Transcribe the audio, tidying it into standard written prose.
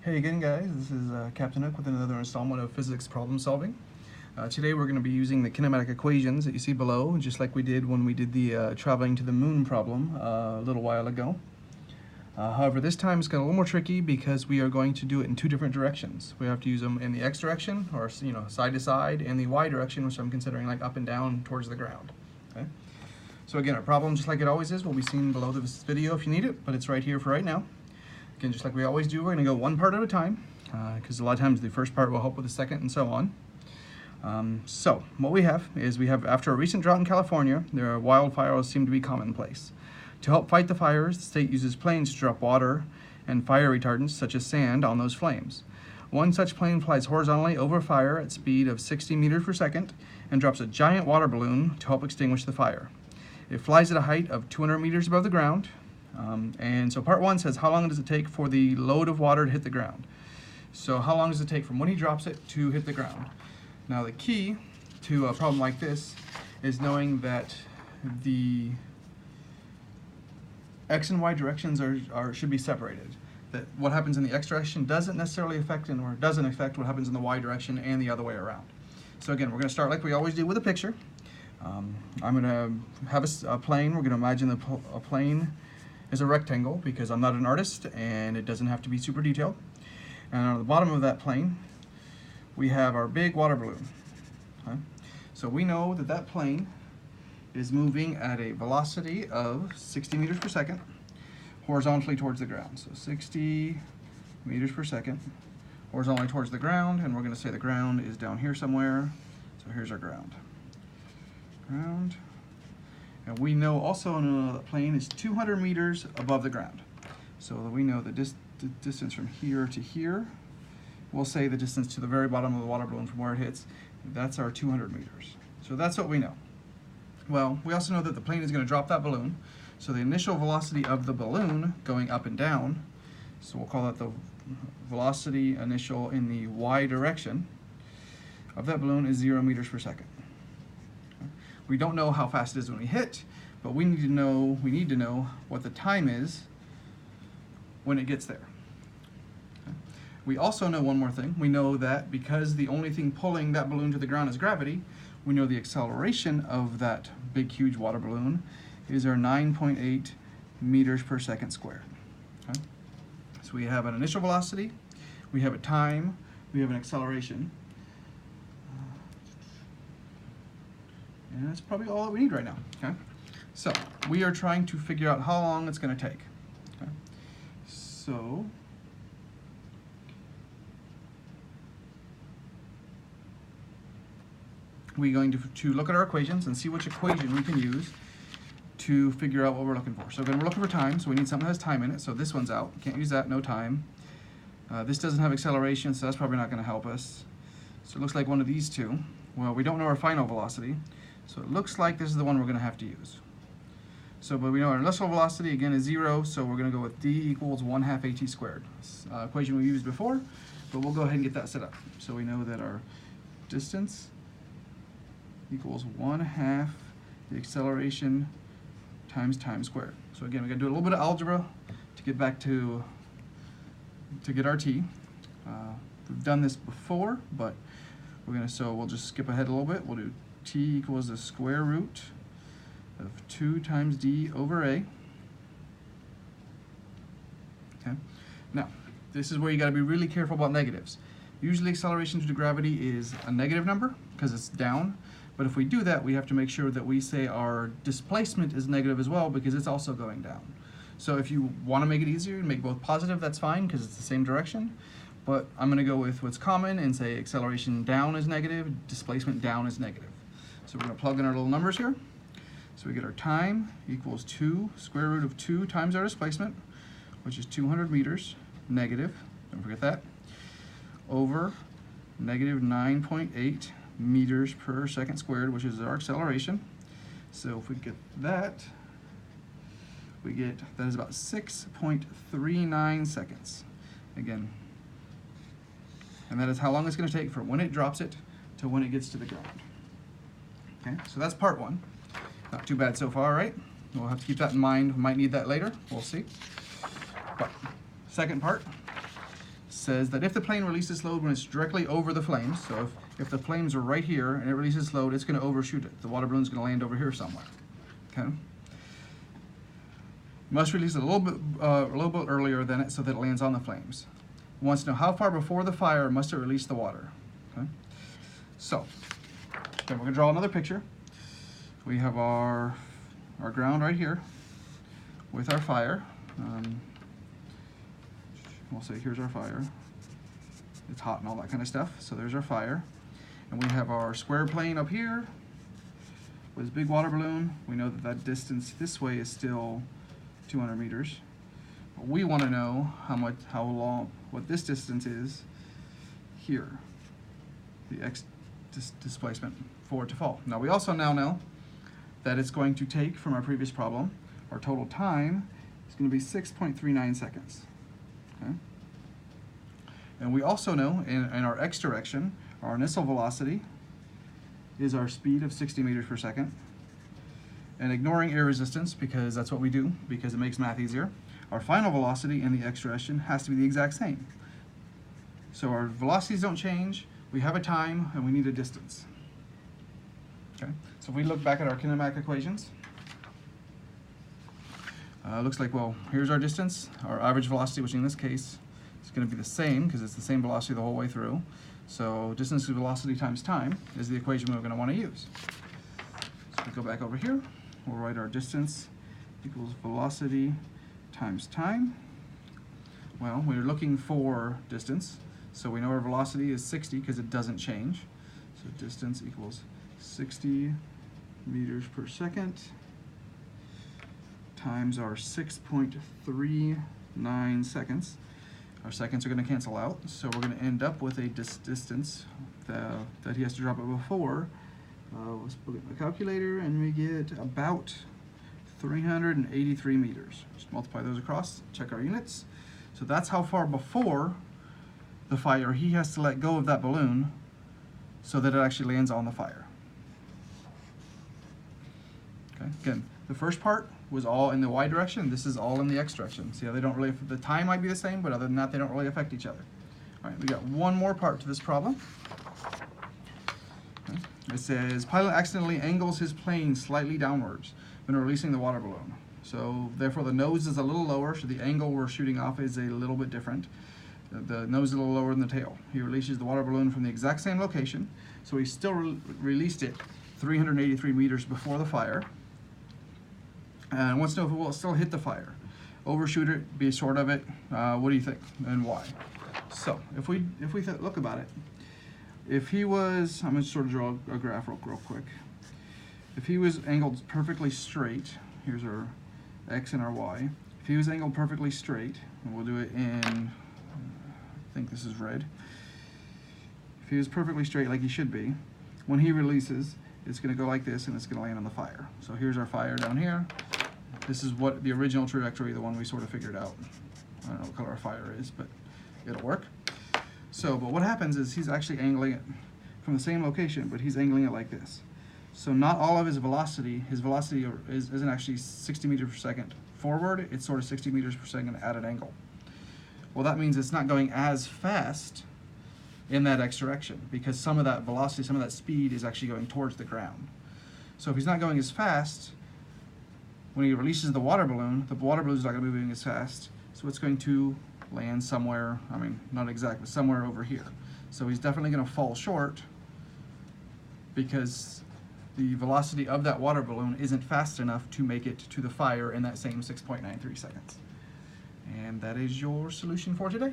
Hey again guys, this is Captain Hook with another installment of physics problem solving. Today we're going to be using the kinematic equations that you see below, just like we did when we did the traveling to the moon problem a little while ago. However, this time it's got a little more tricky because we are going to do it in two different directions. We have to use them in the x direction, or side to side, and the y direction, which I'm considering like up and down towards the ground. Okay? So again, our problem, just like it always is, will be seen below this video if you need it, but it's right here for right now. Again, just like we always do, we're going to go one part at a time, because a lot of times the first part will help with the second and so on. So what we have is after a recent drought in California, there are wildfires seem to be commonplace. To help fight the fires, the state uses planes to drop water and fire retardants such as sand on those flames. One such plane flies horizontally over fire at speed of 60 meters per second and drops a giant water balloon to help extinguish the fire. It flies at a height of 200 meters above the ground. And so part one says, how long does it take for the load of water to hit the ground? So how long does it take from when he drops it to hit the ground? Now the key to a problem like this is knowing that the x and y directions should be separated. That what happens in the x direction doesn't necessarily affect doesn't affect what happens in the y direction and the other way around. So again, we're going to start like we always do with a picture. I'm going to have a plane. We're going to imagine a plane is a rectangle because I'm not an artist and it doesn't have to be super detailed. And on the bottom of that plane, we have our big water balloon. Okay? So we know that that plane is moving at a velocity of 60 meters per second horizontally towards the ground. So 60 meters per second horizontally towards the ground, and we're going to say the ground is down here somewhere. So here's our ground. And we know also the plane is 200 meters above the ground. So we know the distance from here to here. We'll say the distance to the very bottom of the water balloon from where it hits. That's our 200 meters. So that's what we know. Well, we also know that the plane is going to drop that balloon. So the initial velocity of the balloon going up and down, so we'll call that the velocity initial in the y direction of that balloon, is 0 meters per second. We don't know how fast it is when we hit, but we need to know what the time is when it gets there. Okay. We also know one more thing. We know that because the only thing pulling that balloon to the ground is gravity, we know the acceleration of that big, huge water balloon is our 9.8 meters per second squared. Okay. So we have an initial velocity, we have a time, we have an acceleration. And that's probably all that we need right now. Okay? So we are trying to figure out how long it's going to take. Okay? So we're going to look at our equations and see which equation we can use to figure out what we're looking for. So again, we're looking for time, so we need something that has time in it. So this one's out. Can't use that, no time. This doesn't have acceleration, so that's probably not going to help us. So it looks like one of these two. Well, we don't know our final velocity. So it looks like this is the one we're going to have to use. So, but we know our initial velocity again is 0, so we're going to go with d equals 1/2 at squared. Equation we used before, but we'll go ahead and get that set up. So we know that our distance equals 1/2 the acceleration times time squared. So again, we got to do a little bit of algebra to get back to get our t. We've done this before, but we'll just skip ahead a little bit. We'll do t equals the square root of 2 times d over a. Okay. Now, this is where you got to be really careful about negatives. Usually acceleration due to gravity is a negative number because it's down. But if we do that, we have to make sure that we say our displacement is negative as well because it's also going down. So if you want to make it easier and make both positive, that's fine because it's the same direction. But I'm going to go with what's common and say acceleration down is negative, displacement down is negative. So we're going to plug in our little numbers here. So we get our time equals 2 square root of 2 times our displacement, which is 200 meters, negative, don't forget that, over negative 9.8 meters per second squared, which is our acceleration. So if we get that, that is about 6.39 seconds. Again, and that is how long it's going to take from when it drops it to when it gets to the ground. Okay, so that's part one. Not too bad so far, right? We'll have to keep that in mind. We might need that later. We'll see. But second part, says that if the plane releases load when it's directly over the flames, so if the flames are right here and it releases load, it's going to overshoot it. The water balloon's going to land over here somewhere. Okay. Must release it a little bit earlier than it so that it lands on the flames. Wants to know how far before the fire must it release the water. Okay. So, then we're going to draw another picture. We have our ground right here with our fire. We'll say here's our fire. It's hot and all that kind of stuff. So there's our fire. And we have our square plane up here with this big water balloon. We know that that distance this way is still 200 meters. But we want to know how long, what this distance is here, the displacement for it to fall. Now we also now know that it's going to take, from our previous problem, our total time is going to be 6.39 seconds. Okay? And we also know in our x direction, our initial velocity is our speed of 60 meters per second. And ignoring air resistance, because that's what we do, because it makes math easier, our final velocity in the x direction has to be the exact same. So our velocities don't change, we have a time, and we need a distance. Okay? So if we look back at our kinematic equations, looks like, well, here's our distance, our average velocity, which in this case is going to be the same, because it's the same velocity the whole way through. So distance to velocity times time is the equation we're going to want to use. So we go back over here. We'll write our distance equals velocity times time. Well, we're looking for distance, so we know our velocity is 60 because it doesn't change. So distance equals 60 meters per second times our 6.39 seconds. Our seconds are going to cancel out, so we're going to end up with a distance that he has to drop it before. Let's look at the calculator, and we get about 383 meters. Just multiply those across, check our units. So that's how far before the fire he has to let go of that balloon so that it actually lands on the fire. Okay, again, the first part was all in the y direction. This is all in the x direction. See how they don't really, the time might be the same, but other than that, they don't really affect each other. All right, we got one more part to this problem. Okay. It says, pilot accidentally angles his plane slightly downwards when releasing the water balloon. So therefore the nose is a little lower, so the angle we're shooting off is a little bit different. The nose is a little lower than the tail. He releases the water balloon from the exact same location, so he still released it 383 meters before the fire. And wants to know if it will still hit the fire. Overshoot it, be short of it. What do you think and why? So if we look about it, if he was, I'm going to sort of draw a graph real quick. If he was angled perfectly straight, here's our x and our y. If he was angled perfectly straight, and we'll do it in, I think this is red. If he was perfectly straight like he should be, when he releases, it's going to go like this and it's going to land on the fire. So here's our fire down here. This is what the original trajectory, the one we sort of figured out. I don't know what color our fire is, but it'll work. So, but what happens is he's actually angling it from the same location, but he's angling it like this. So not all of his velocity isn't actually 60 meters per second forward, it's sort of 60 meters per second at an angle. Well, that means it's not going as fast in that x direction, because some of that velocity, some of that speed is actually going towards the ground. So if he's not going as fast, when he releases the water balloon is not going to be moving as fast, so it's going to land somewhere, I mean, not exact, but somewhere over here. So he's definitely going to fall short because the velocity of that water balloon isn't fast enough to make it to the fire in that same 6.93 seconds. And that is your solution for today.